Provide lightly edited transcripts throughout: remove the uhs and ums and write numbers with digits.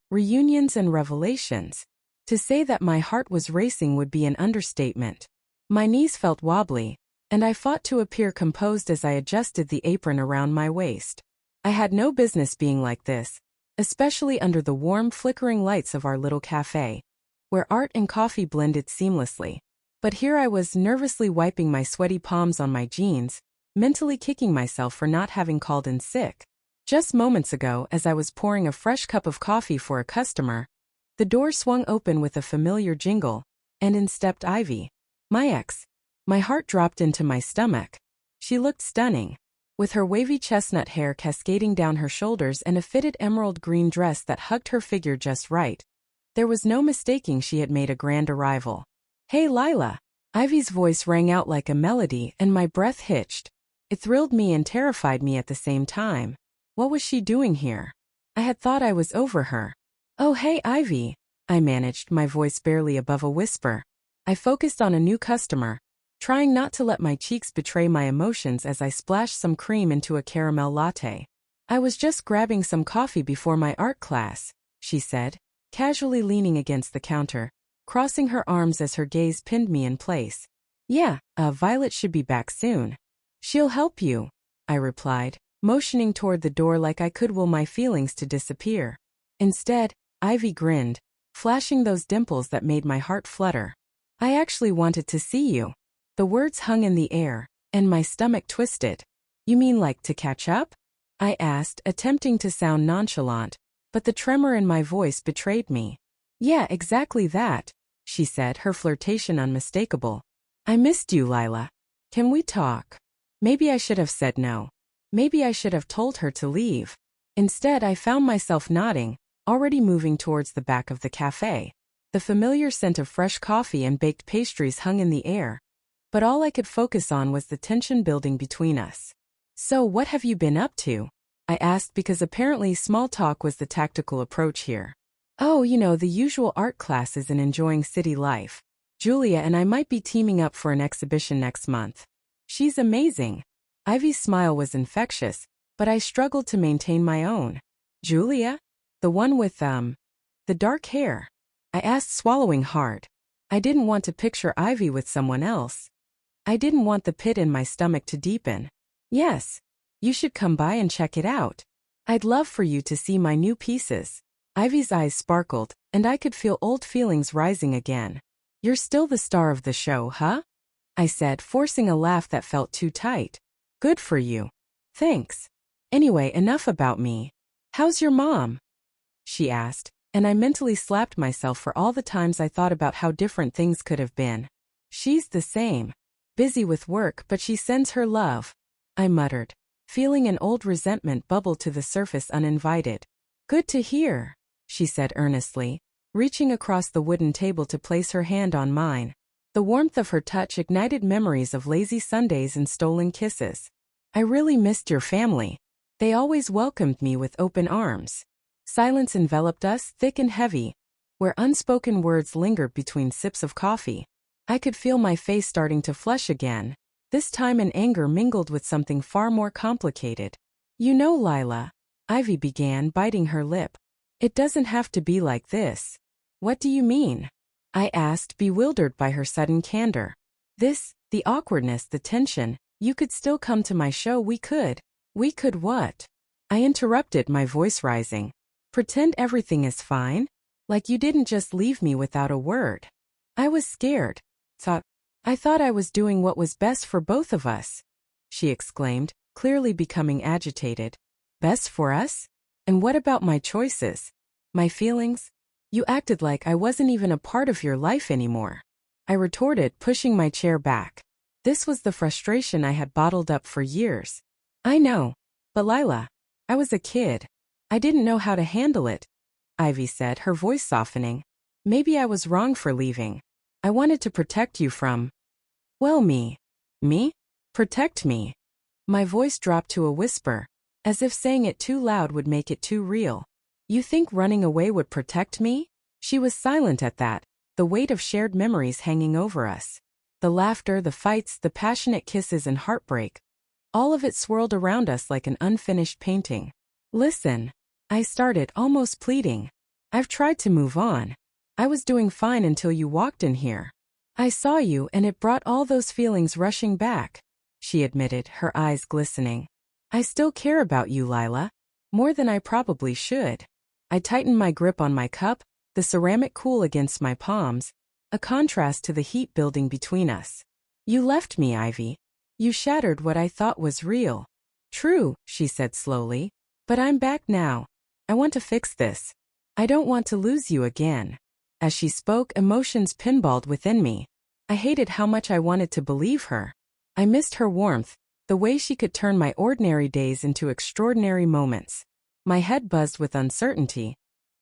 reunions and revelations. To say that my heart was racing would be an understatement. My knees felt wobbly, and I fought to appear composed as I adjusted the apron around my waist. I had no business being like this, especially under the warm, flickering lights of our little cafe, where art and coffee blended seamlessly. But here I was nervously wiping my sweaty palms on my jeans, mentally kicking myself for not having called in sick. Just moments ago, as I was pouring a fresh cup of coffee for a customer, the door swung open with a familiar jingle, and in stepped Ivy, my ex. My heart dropped into my stomach. She looked stunning, with her wavy chestnut hair cascading down her shoulders and a fitted emerald green dress that hugged her figure just right. There was no mistaking she had made a grand arrival. "Hey Lila!" Ivy's voice rang out like a melody and my breath hitched. It thrilled me and terrified me at the same time. What was she doing here? I had thought I was over her. "Oh hey Ivy," I managed, my voice barely above a whisper. I focused on a new customer, trying not to let my cheeks betray my emotions as I splashed some cream into a caramel latte. "I was just grabbing some coffee before my art class," she said, casually leaning against the counter, crossing her arms as her gaze pinned me in place. "Yeah, Violet should be back soon. She'll help you," I replied, motioning toward the door like I could will my feelings to disappear. Instead, Ivy grinned, flashing those dimples that made my heart flutter. "I actually wanted to see you." The words hung in the air, and my stomach twisted. "You mean like to catch up?" I asked, attempting to sound nonchalant, but the tremor in my voice betrayed me. "Yeah, exactly that," she said, her flirtation unmistakable. "I missed you, Lila. Can we talk?" Maybe I should have said no. Maybe I should have told her to leave. Instead, I found myself nodding, already moving towards the back of the cafe. The familiar scent of fresh coffee and baked pastries hung in the air, but all I could focus on was the tension building between us. "So what have you been up to?" I asked because apparently small talk was the tactical approach here. "Oh, the usual art classes and enjoying city life. Julia and I might be teaming up for an exhibition next month. She's amazing." Ivy's smile was infectious, but I struggled to maintain my own. "Julia? The one with, the dark hair?" I asked, swallowing hard. I didn't want to picture Ivy with someone else. I didn't want the pit in my stomach to deepen. "Yes. You should come by and check it out. I'd love for you to see my new pieces." Ivy's eyes sparkled, and I could feel old feelings rising again. "You're still the star of the show, huh?" I said, forcing a laugh that felt too tight. "Good for you. Thanks. Anyway, enough about me. How's your mom?" she asked, and I mentally slapped myself for all the times I thought about how different things could have been. "She's the same. Busy with work, but she sends her love," I muttered, feeling an old resentment bubble to the surface uninvited. "Good to hear," she said earnestly, reaching across the wooden table to place her hand on mine. The warmth of her touch ignited memories of lazy Sundays and stolen kisses. "I really missed your family. They always welcomed me with open arms." Silence enveloped us, thick and heavy, where unspoken words lingered between sips of coffee. I could feel my face starting to flush again, this time in anger mingled with something far more complicated. Lila," Ivy began, biting her lip. "It doesn't have to be like this." "What do you mean?" I asked, bewildered by her sudden candor. The awkwardness, the tension. You could still come to my show, we could." "We could what?" I interrupted, my voice rising. "Pretend everything is fine? Like you didn't just leave me without a word." I was scared. I thought I was doing what was best for both of us," she exclaimed, clearly becoming agitated. "Best for us? And what about my choices? My feelings? You acted like I wasn't even a part of your life anymore," I retorted, pushing my chair back. This was the frustration I had bottled up for years. "I know. But Lila, I was a kid. I didn't know how to handle it," Ivy said, her voice softening. "Maybe I was wrong for leaving. I wanted to protect you from, well, me." "Me? Protect me?" My voice dropped to a whisper, as if saying it too loud would make it too real. "You think running away would protect me?" She was silent at that, the weight of shared memories hanging over us. The laughter, the fights, the passionate kisses and heartbreak. All of it swirled around us like an unfinished painting. "Listen," I started, almost pleading. I've tried to move on. I was doing fine until you walked in here. I saw you and it brought all those feelings rushing back, she admitted, her eyes glistening. I still care about you, Lila. More than I probably should. I tightened my grip on my cup, the ceramic cool against my palms, a contrast to the heat building between us. You left me, Ivy. You shattered what I thought was real. True, she said slowly. But I'm back now. I want to fix this. I don't want to lose you again. As she spoke, emotions pinballed within me. I hated how much I wanted to believe her. I missed her warmth, the way she could turn my ordinary days into extraordinary moments. My head buzzed with uncertainty,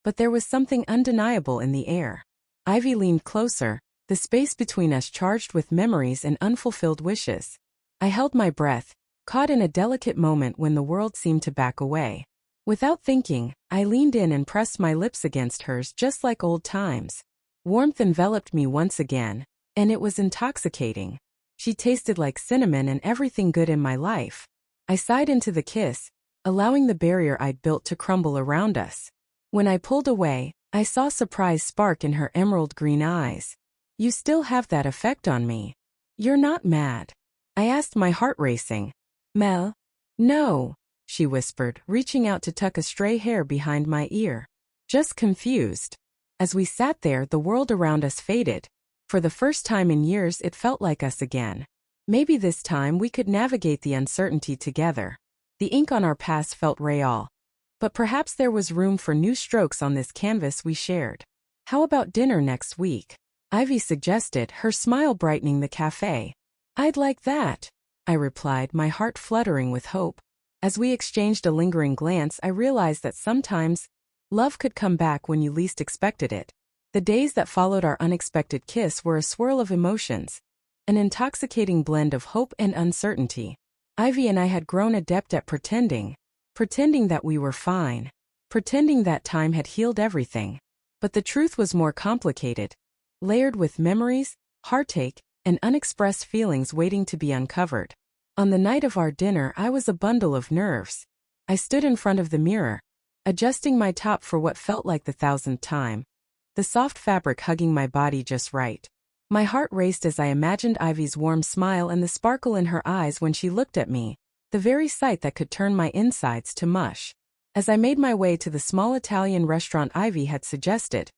but there was something undeniable in the air. Ivy leaned closer, the space between us charged with memories and unfulfilled wishes. I held my breath, caught in a delicate moment when the world seemed to back away. Without thinking, I leaned in and pressed my lips against hers just like old times. Warmth enveloped me once again, and it was intoxicating. She tasted like cinnamon and everything good in my life. I sighed into the kiss, allowing the barrier I'd built to crumble around us. When I pulled away, I saw surprise spark in her emerald green eyes. You still have that effect on me. You're not mad? I asked, my heart racing. Mel? No, she whispered, reaching out to tuck a stray hair behind my ear. Just confused. As we sat there, the world around us faded. For the first time in years, it felt like us again. Maybe this time we could navigate the uncertainty together. The ink on our past felt real. But perhaps there was room for new strokes on this canvas we shared. How about dinner next week? Ivy suggested, her smile brightening the cafe. I'd like that, I replied, my heart fluttering with hope. As we exchanged a lingering glance, I realized that sometimes love could come back when you least expected it. The days that followed our unexpected kiss were a swirl of emotions, an intoxicating blend of hope and uncertainty. Ivy and I had grown adept at pretending that we were fine, pretending that time had healed everything. But the truth was more complicated, layered with memories, heartache, and unexpressed feelings waiting to be uncovered. On the night of our dinner, I was a bundle of nerves. I stood in front of the mirror, adjusting my top for what felt like the 1000th time, the soft fabric hugging my body just right. My heart raced as I imagined Ivy's warm smile and the sparkle in her eyes when she looked at me, the very sight that could turn my insides to mush. As I made my way to the small Italian restaurant Ivy had suggested,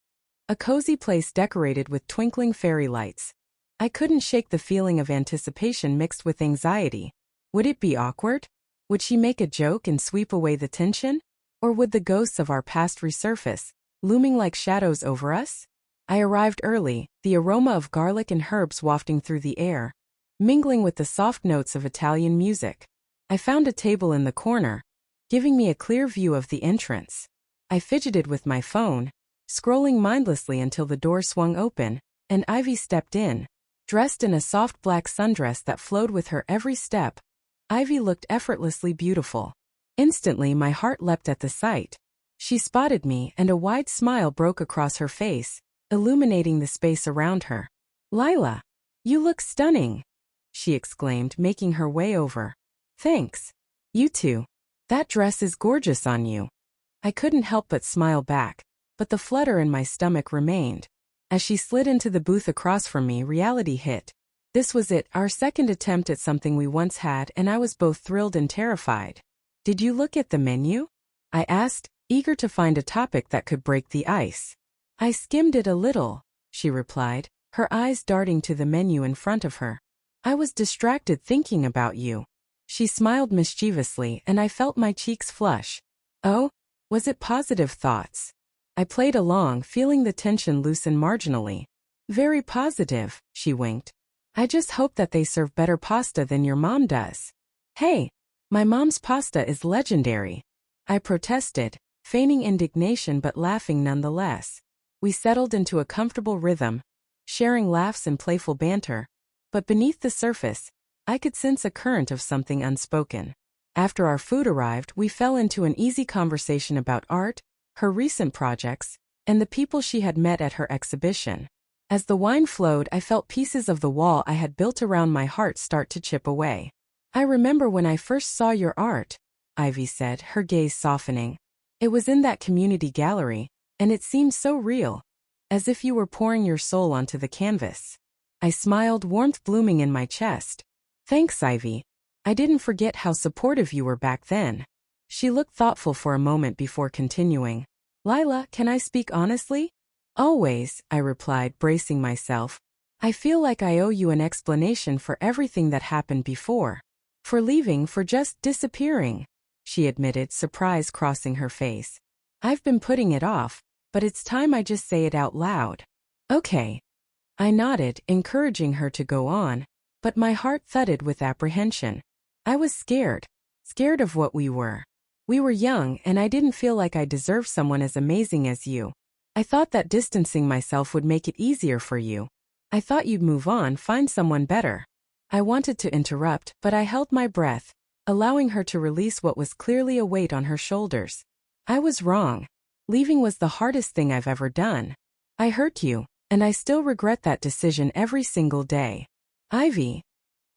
a cozy place decorated with twinkling fairy lights, I couldn't shake the feeling of anticipation mixed with anxiety. Would it be awkward? Would she make a joke and sweep away the tension? Or would the ghosts of our past resurface, looming like shadows over us? I arrived early, the aroma of garlic and herbs wafting through the air, mingling with the soft notes of Italian music. I found a table in the corner, giving me a clear view of the entrance. I fidgeted with my phone, scrolling mindlessly until the door swung open, and Ivy stepped in. Dressed in a soft black sundress that flowed with her every step, Ivy looked effortlessly beautiful. Instantly, my heart leapt at the sight. She spotted me, and a wide smile broke across her face, illuminating the space around her. Lila, you look stunning, she exclaimed, making her way over. Thanks. You too. That dress is gorgeous on you. I couldn't help but smile back, but the flutter in my stomach remained. As she slid into the booth across from me, reality hit. This was it, our second attempt at something we once had, and I was both thrilled and terrified. Did you look at the menu? I asked, eager to find a topic that could break the ice. I skimmed it a little, she replied, her eyes darting to the menu in front of her. I was distracted thinking about you. She smiled mischievously, and I felt my cheeks flush. Oh, was it positive thoughts? I played along, feeling the tension loosen marginally. Very positive, she winked. I just hope that they serve better pasta than your mom does. Hey, my mom's pasta is legendary. I protested, feigning indignation but laughing nonetheless. We settled into a comfortable rhythm, sharing laughs and playful banter. But beneath the surface, I could sense a current of something unspoken. After our food arrived, we fell into an easy conversation about art, her recent projects, and the people she had met at her exhibition. As the wine flowed, I felt pieces of the wall I had built around my heart start to chip away. I remember when I first saw your art, Ivy said, her gaze softening. It was in that community gallery, And it seemed so real, as if you were pouring your soul onto the canvas. I smiled, warmth blooming in my chest. Thanks, Ivy. I didn't forget how supportive you were back then. She looked thoughtful for a moment before continuing. Lila, can I speak honestly? Always, I replied, bracing myself. I feel like I owe you an explanation for everything that happened before. For leaving, for just disappearing, she admitted, surprise crossing her face. I've been putting it off, but it's time I just say it out loud. Okay. I nodded, encouraging her to go on, but my heart thudded with apprehension. I was scared of what we were. We were young, and I didn't feel like I deserved someone as amazing as you. I thought that distancing myself would make it easier for you. I thought you'd move on, find someone better. I wanted to interrupt, but I held my breath, allowing her to release what was clearly a weight on her shoulders. I was wrong. Leaving was the hardest thing I've ever done. I hurt you, and I still regret that decision every single day. Ivy.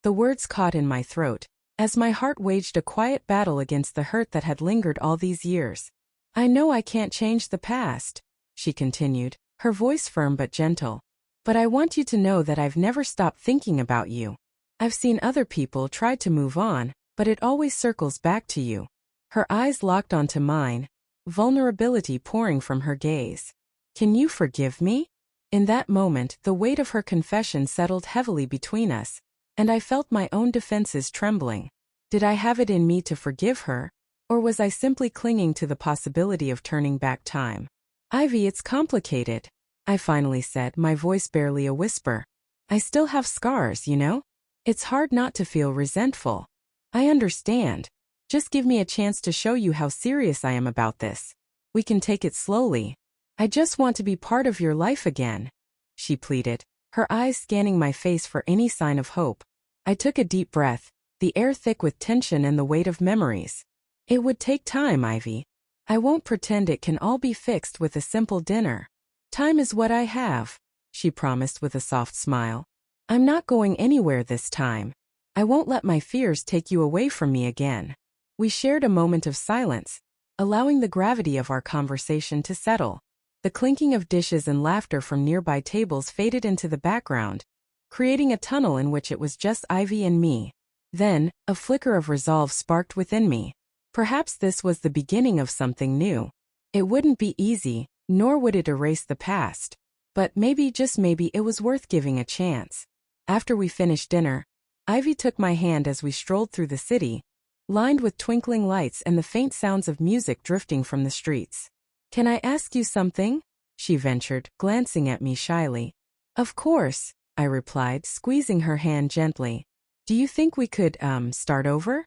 The words caught in my throat, as my heart waged a quiet battle against the hurt that had lingered all these years. I know I can't change the past, she continued, her voice firm but gentle. But I want you to know that I've never stopped thinking about you. I've seen other people try to move on, but it always circles back to you. Her eyes locked onto mine, vulnerability pouring from her gaze. Can you forgive me? In that moment, the weight of her confession settled heavily between us, and I felt my own defenses trembling. Did I have it in me to forgive her, or was I simply clinging to the possibility of turning back time? Ivy, it's complicated, I finally said, my voice barely a whisper. I still have scars, you know? It's hard not to feel resentful. I understand. Just give me a chance to show you how serious I am about this. We can take it slowly. I just want to be part of your life again, she pleaded, her eyes scanning my face for any sign of hope. I took a deep breath, the air thick with tension and the weight of memories. It would take time, Ivy. I won't pretend it can all be fixed with a simple dinner. Time is what I have, she promised with a soft smile. I'm not going anywhere this time. I won't let my fears take you away from me again. We shared a moment of silence, allowing the gravity of our conversation to settle. The clinking of dishes and laughter from nearby tables faded into the background, creating a tunnel in which it was just Ivy and me. Then, a flicker of resolve sparked within me. Perhaps this was the beginning of something new. It wouldn't be easy, nor would it erase the past. But maybe, just maybe, it was worth giving a chance. After we finished dinner, Ivy took my hand as we strolled through the city, lined with twinkling lights and the faint sounds of music drifting from the streets. Can I ask you something? She ventured, glancing at me shyly. Of course, I replied, squeezing her hand gently. Do you think we could, start over?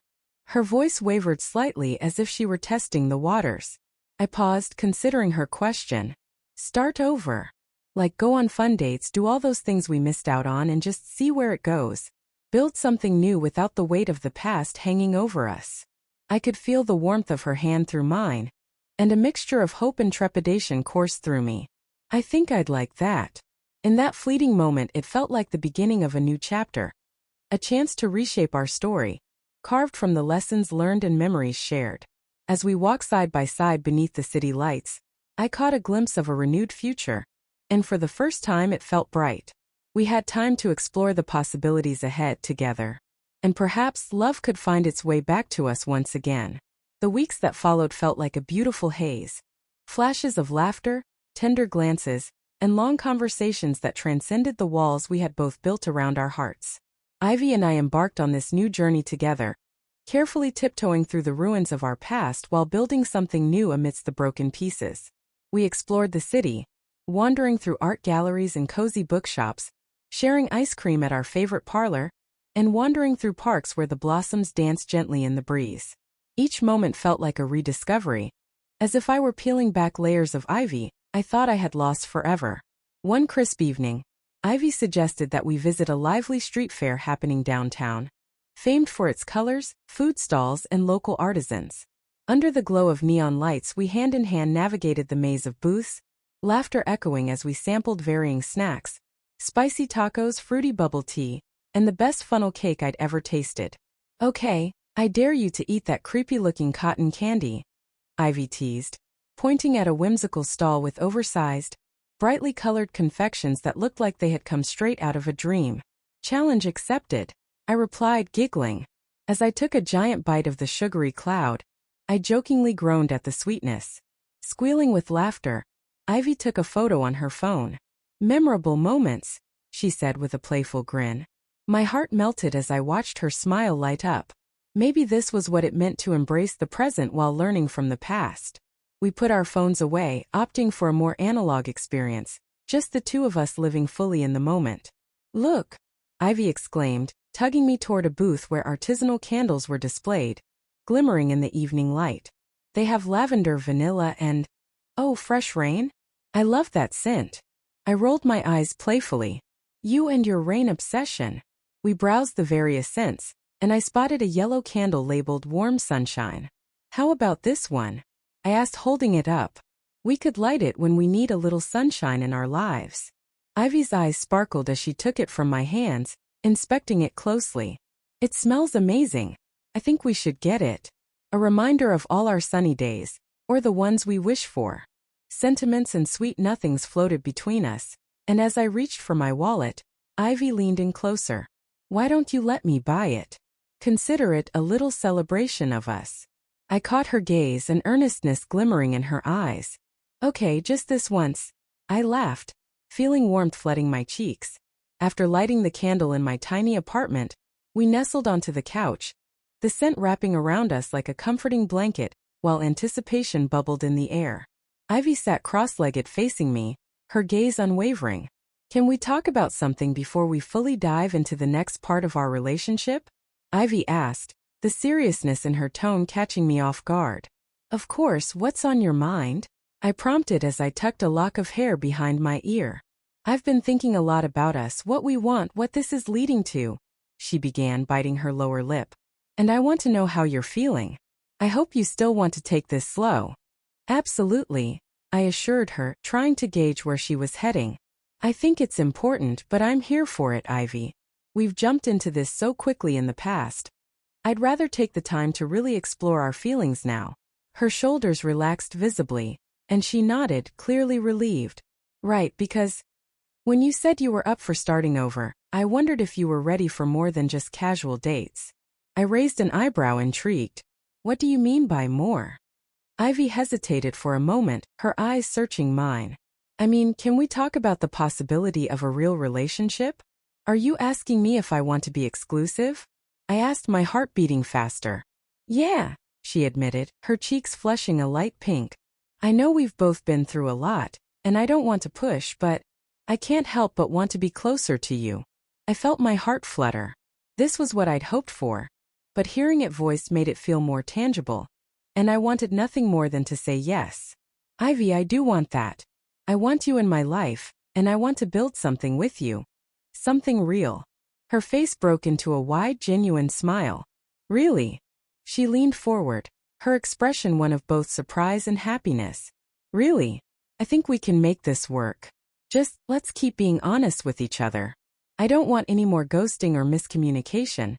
Her voice wavered slightly as if she were testing the waters. I paused, considering her question. Start over. Like go on fun dates, do all those things we missed out on and just see where it goes. Build something new without the weight of the past hanging over us. I could feel the warmth of her hand through mine, and a mixture of hope and trepidation coursed through me. I think I'd like that. In that fleeting moment, it felt like the beginning of a new chapter. A chance to reshape our story, carved from the lessons learned and memories shared. As we walked side by side beneath the city lights, I caught a glimpse of a renewed future, and for the first time it felt bright. We had time to explore the possibilities ahead together, and perhaps love could find its way back to us once again. The weeks that followed felt like a beautiful haze. Flashes of laughter, tender glances, and long conversations that transcended the walls we had both built around our hearts. Ivy and I embarked on this new journey together, carefully tiptoeing through the ruins of our past while building something new amidst the broken pieces. We explored the city, wandering through art galleries and cozy bookshops, sharing ice cream at our favorite parlor, and wandering through parks where the blossoms danced gently in the breeze. Each moment felt like a rediscovery, as if I were peeling back layers of Ivy I thought I had lost forever. One crisp evening, Ivy suggested that we visit a lively street fair happening downtown, famed for its colors, food stalls, and local artisans. Under the glow of neon lights, we hand in hand navigated the maze of booths, laughter echoing as we sampled varying snacks, spicy tacos, fruity bubble tea, and the best funnel cake I'd ever tasted. Okay, I dare you to eat that creepy-looking cotton candy, Ivy teased, pointing at a whimsical stall with oversized, brightly colored confections that looked like they had come straight out of a dream. Challenge accepted, I replied, giggling. As I took a giant bite of the sugary cloud, I jokingly groaned at the sweetness. Squealing with laughter, Ivy took a photo on her phone. Memorable moments, she said with a playful grin. My heart melted as I watched her smile light up. Maybe this was what it meant to embrace the present while learning from the past. We put our phones away, opting for a more analog experience, just the two of us living fully in the moment. Look, Ivy exclaimed, tugging me toward a booth where artisanal candles were displayed, glimmering in the evening light. They have lavender, vanilla, and, oh, fresh rain? I love that scent. I rolled my eyes playfully. You and your rain obsession. We browsed the various scents, and I spotted a yellow candle labeled Warm Sunshine. How about this one? I asked, holding it up. We could light it when we need a little sunshine in our lives. Ivy's eyes sparkled as she took it from my hands, inspecting it closely. It smells amazing. I think we should get it. A reminder of all our sunny days, or the ones we wish for. Sentiments and sweet nothings floated between us, and as I reached for my wallet, Ivy leaned in closer. Why don't you let me buy it? Consider it a little celebration of us. I caught her gaze and earnestness glimmering in her eyes. Okay, just this once. I laughed, feeling warmth flooding my cheeks. After lighting the candle in my tiny apartment, we nestled onto the couch, the scent wrapping around us like a comforting blanket, while anticipation bubbled in the air. Ivy sat cross-legged facing me, her gaze unwavering. Can we talk about something before we fully dive into the next part of our relationship? Ivy asked, the seriousness in her tone catching me off guard. Of course, what's on your mind? I prompted as I tucked a lock of hair behind my ear. I've been thinking a lot about us, what we want, what this is leading to, she began, biting her lower lip. And I want to know how you're feeling. I hope you still want to take this slow. Absolutely, I assured her, trying to gauge where she was heading. I think it's important, but I'm here for it, Ivy. We've jumped into this so quickly in the past. I'd rather take the time to really explore our feelings now. Her shoulders relaxed visibly, and she nodded, clearly relieved. Right, because when you said you were up for starting over, I wondered if you were ready for more than just casual dates. I raised an eyebrow, intrigued. What do you mean by more? Ivy hesitated for a moment, her eyes searching mine. I mean, can we talk about the possibility of a real relationship? Are you asking me if I want to be exclusive? I asked, my heart beating faster. Yeah, she admitted, her cheeks flushing a light pink. I know we've both been through a lot, and I don't want to push, but I can't help but want to be closer to you. I felt my heart flutter. This was what I'd hoped for, but hearing it voiced made it feel more tangible, and I wanted nothing more than to say yes. Ivy, I do want that. I want you in my life, and I want to build something with you. Something real. Her face broke into a wide, genuine smile. Really? She leaned forward, her expression one of both surprise and happiness. Really? I think we can make this work. Just, let's keep being honest with each other. I don't want any more ghosting or miscommunication.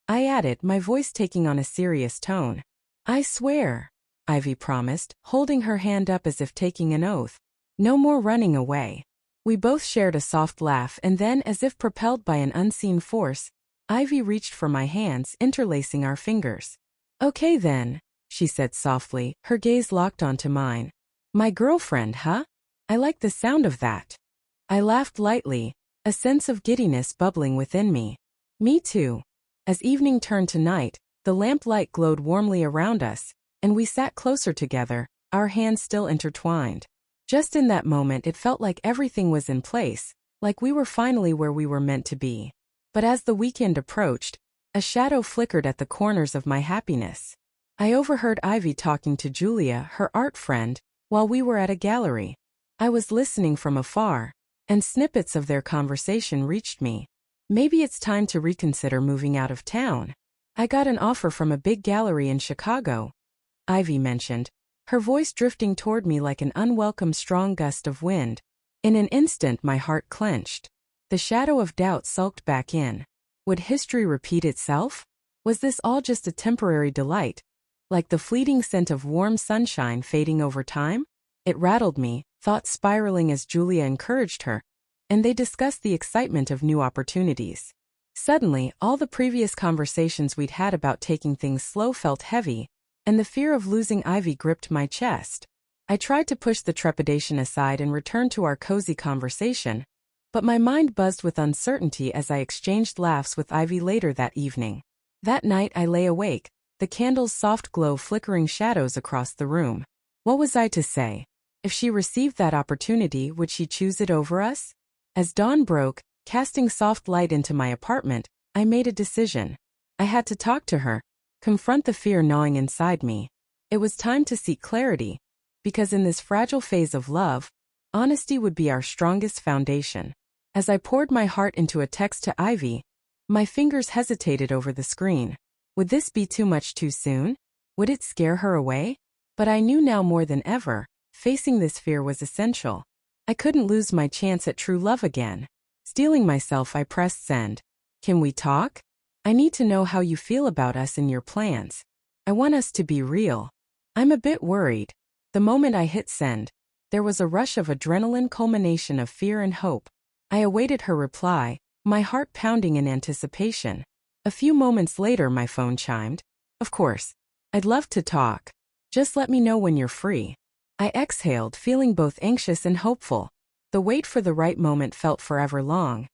I added, my voice taking on a serious tone. I swear, Ivy promised, holding her hand up as if taking an oath. No more running away. We both shared a soft laugh, and then, as if propelled by an unseen force, Ivy reached for my hands, interlacing our fingers. Okay then, she said softly, her gaze locked onto mine. My girlfriend, huh? I like the sound of that. I laughed lightly, a sense of giddiness bubbling within me. Me too. As evening turned to night, the lamplight glowed warmly around us, and we sat closer together, our hands still intertwined. Just in that moment it felt like everything was in place, like we were finally where we were meant to be. But as the weekend approached, a shadow flickered at the corners of my happiness. I overheard Ivy talking to Julia, her art friend, while we were at a gallery. I was listening from afar, and snippets of their conversation reached me. Maybe it's time to reconsider moving out of town. I got an offer from a big gallery in Chicago, Ivy mentioned, her voice drifting toward me like an unwelcome strong gust of wind. In an instant my heart clenched. The shadow of doubt sulked back in. Would history repeat itself? Was this all just a temporary delight, like the fleeting scent of warm sunshine fading over time? It rattled me, thoughts spiraling as Julia encouraged her, and they discussed the excitement of new opportunities. Suddenly, all the previous conversations we'd had about taking things slow felt heavy, and the fear of losing Ivy gripped my chest. I tried to push the trepidation aside and return to our cozy conversation, but my mind buzzed with uncertainty as I exchanged laughs with Ivy later that evening. That night I lay awake, the candle's soft glow flickering shadows across the room. What was I to say? If she received that opportunity, would she choose it over us? As dawn broke, casting soft light into my apartment, I made a decision. I had to talk to her, confront the fear gnawing inside me. It was time to seek clarity, because in this fragile phase of love, honesty would be our strongest foundation. As I poured my heart into a text to Ivy, my fingers hesitated over the screen. Would this be too much too soon? Would it scare her away? But I knew now more than ever, facing this fear was essential. I couldn't lose my chance at true love again. Steeling myself, I pressed send. Can we talk? I need to know how you feel about us and your plans. I want us to be real. I'm a bit worried. The moment I hit send, there was a rush of adrenaline, culmination of fear and hope. I awaited her reply, my heart pounding in anticipation. A few moments later my phone chimed. Of course. I'd love to talk. Just let me know when you're free. I exhaled, feeling both anxious and hopeful. The wait for the right moment felt forever long.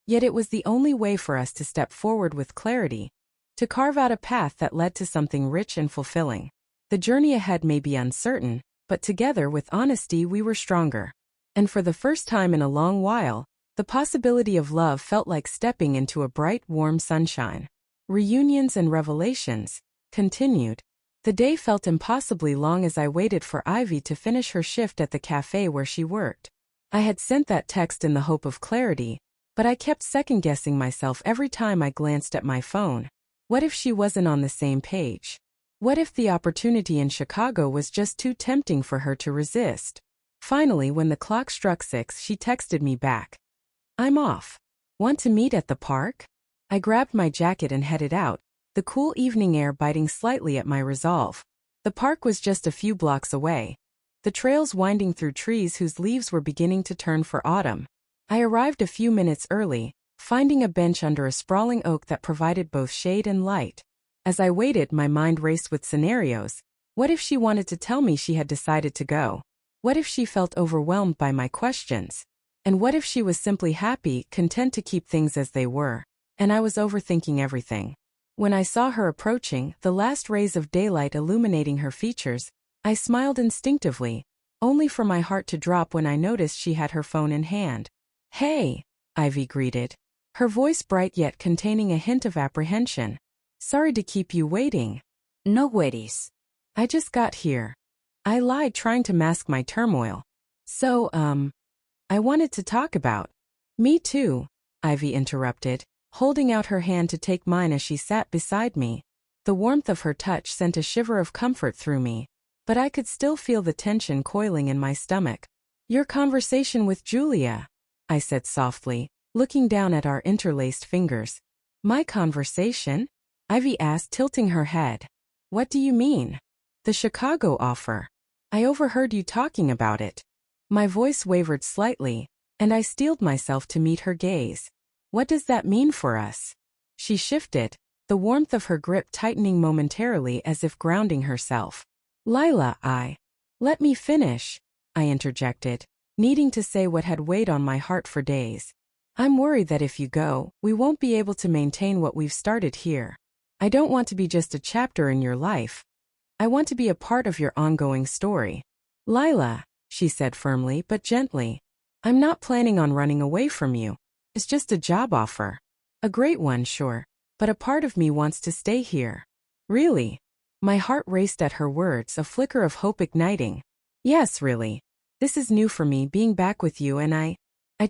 Yet it was the only way for us to step forward with clarity, to carve out a path that led to something rich and fulfilling. The journey ahead may be uncertain, but together with honesty we were stronger. And for the first time in a long while, the possibility of love felt like stepping into a bright, warm sunshine. Reunions and revelations continued. The day felt impossibly long as I waited for Ivy to finish her shift at the cafe where she worked. I had sent that text in the hope of clarity, but I kept second-guessing myself every time I glanced at my phone. What if she wasn't on the same page? What if the opportunity in Chicago was just too tempting for her to resist? Finally, when the clock struck 6, she texted me back. I'm off. Want to meet at the park? I grabbed my jacket and headed out, the cool evening air biting slightly at my resolve. The park was just a few blocks away, the trails winding through trees whose leaves were beginning to turn for autumn. I arrived a few minutes early, finding a bench under a sprawling oak that provided both shade and light. As I waited, my mind raced with scenarios. What if she wanted to tell me she had decided to go? What if she felt overwhelmed by my questions? And what if she was simply happy, content to keep things as they were? And I was overthinking everything. When I saw her approaching, the last rays of daylight illuminating her features, I smiled instinctively, only for my heart to drop when I noticed she had her phone in hand. Hey, Ivy greeted, her voice bright yet containing a hint of apprehension. Sorry to keep you waiting. No worries. I just got here. I lied, trying to mask my turmoil. So, I wanted to talk about. Me too, Ivy interrupted, holding out her hand to take mine as she sat beside me. The warmth of her touch sent a shiver of comfort through me, but I could still feel the tension coiling in my stomach. Your conversation with Julia, I said softly, looking down at our interlaced fingers. My conversation? Ivy asked, tilting her head. What do you mean? The Chicago offer. I overheard you talking about it. My voice wavered slightly, and I steeled myself to meet her gaze. What does that mean for us? She shifted, the warmth of her grip tightening momentarily as if grounding herself. Lila, Let me finish, I interjected, needing to say what had weighed on my heart for days. I'm worried that if you go, we won't be able to maintain what we've started here. I don't want to be just a chapter in your life. I want to be a part of your ongoing story. Lila, she said firmly but gently, I'm not planning on running away from you. It's just a job offer. A great one, sure, but a part of me wants to stay here. Really? My heart raced at her words, a flicker of hope igniting. Yes, really. This is new for me, being back with you, and I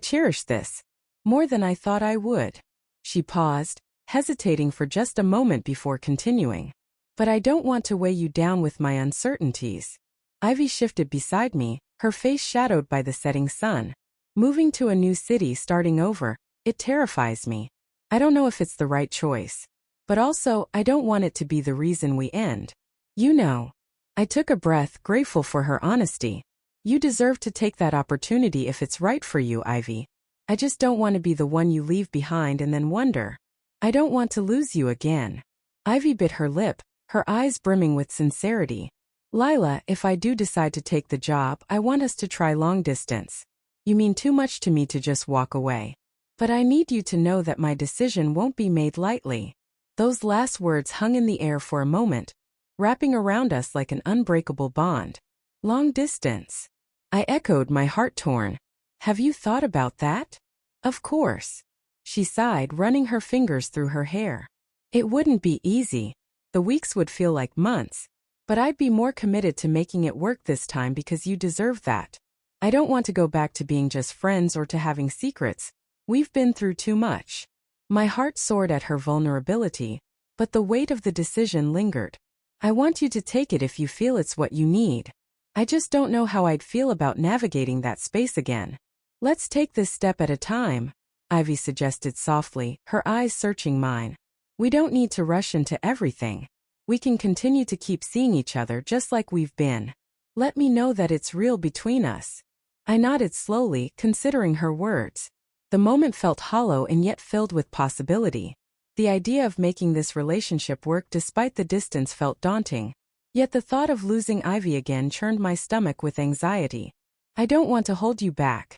cherish this. More than I thought I would. She paused, hesitating for just a moment before continuing. But I don't want to weigh you down with my uncertainties. Ivy shifted beside me, her face shadowed by the setting sun. Moving to a new city, starting over, it terrifies me. I don't know if it's the right choice. But also, I don't want it to be the reason we end. You know. I took a breath, grateful for her honesty. You deserve to take that opportunity if it's right for you, Ivy. I just don't want to be the one you leave behind and then wonder. I don't want to lose you again. Ivy bit her lip, her eyes brimming with sincerity. Lila, if I do decide to take the job, I want us to try long distance. You mean too much to me to just walk away. But I need you to know that my decision won't be made lightly. Those last words hung in the air for a moment, wrapping around us like an unbreakable bond. Long distance. I echoed, my heart torn. Have you thought about that? Of course. She sighed, running her fingers through her hair. It wouldn't be easy. The weeks would feel like months. But I'd be more committed to making it work this time because you deserve that. I don't want to go back to being just friends or to having secrets. We've been through too much. My heart soared at her vulnerability, but the weight of the decision lingered. I want you to take it if you feel it's what you need. I just don't know how I'd feel about navigating that space again. Let's take this step at a time, Ivy suggested softly, her eyes searching mine. We don't need to rush into everything. We can continue to keep seeing each other just like we've been. Let me know that it's real between us. I nodded slowly, considering her words. The moment felt hollow and yet filled with possibility. The idea of making this relationship work despite the distance felt daunting. Yet the thought of losing Ivy again churned my stomach with anxiety. I don't want to hold you back.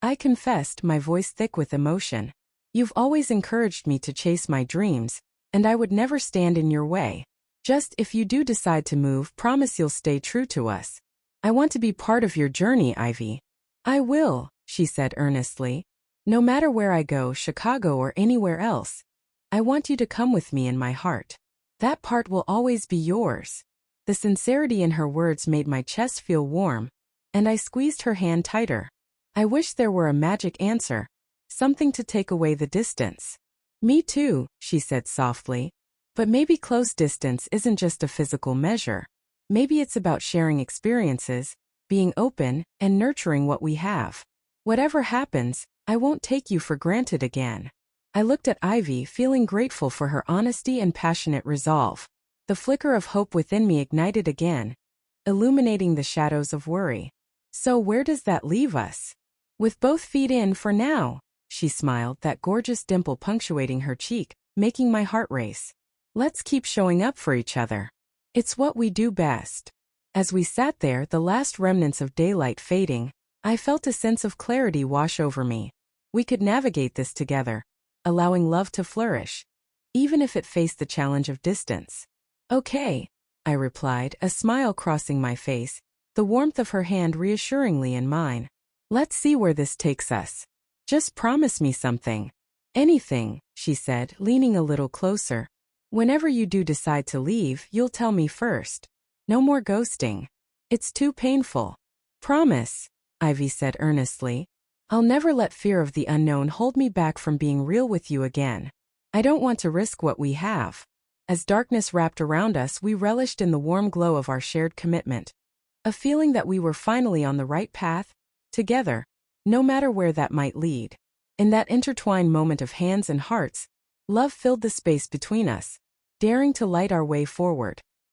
I confessed, my voice thick with emotion. You've always encouraged me to chase my dreams, and I would never stand in your way. Just if you do decide to move, promise you'll stay true to us. I want to be part of your journey, Ivy. I will, she said earnestly. No matter where I go, Chicago or anywhere else, I want you to come with me in my heart. That part will always be yours. The sincerity in her words made my chest feel warm, and I squeezed her hand tighter. I wish there were a magic answer, something to take away the distance. Me too, she said softly. But maybe close distance isn't just a physical measure. Maybe it's about sharing experiences, being open, and nurturing what we have. Whatever happens, I won't take you for granted again. I looked at Ivy, feeling grateful for her honesty and passionate resolve. The flicker of hope within me ignited again, illuminating the shadows of worry. So where does that leave us? With both feet in for now, she smiled, that gorgeous dimple punctuating her cheek, making my heart race. Let's keep showing up for each other. It's what we do best. As we sat there, the last remnants of daylight fading, I felt a sense of clarity wash over me. We could navigate this together, allowing love to flourish, even if it faced the challenge of distance. Okay, I replied, a smile crossing my face, the warmth of her hand reassuringly in mine. Let's see where this takes us. Just promise me something. Anything, she said, leaning a little closer. Whenever you do decide to leave, you'll tell me first. No more ghosting. It's too painful. Promise, Ivy said earnestly. I'll never let fear of the unknown hold me back from being real with you again. I don't want to risk what we have. As darkness wrapped around us, we relished in the warm glow of our shared commitment. A feeling that we were finally on the right path, together, no matter where that might lead. In that intertwined moment of hands and hearts, love filled the space between us, daring to light our way forward.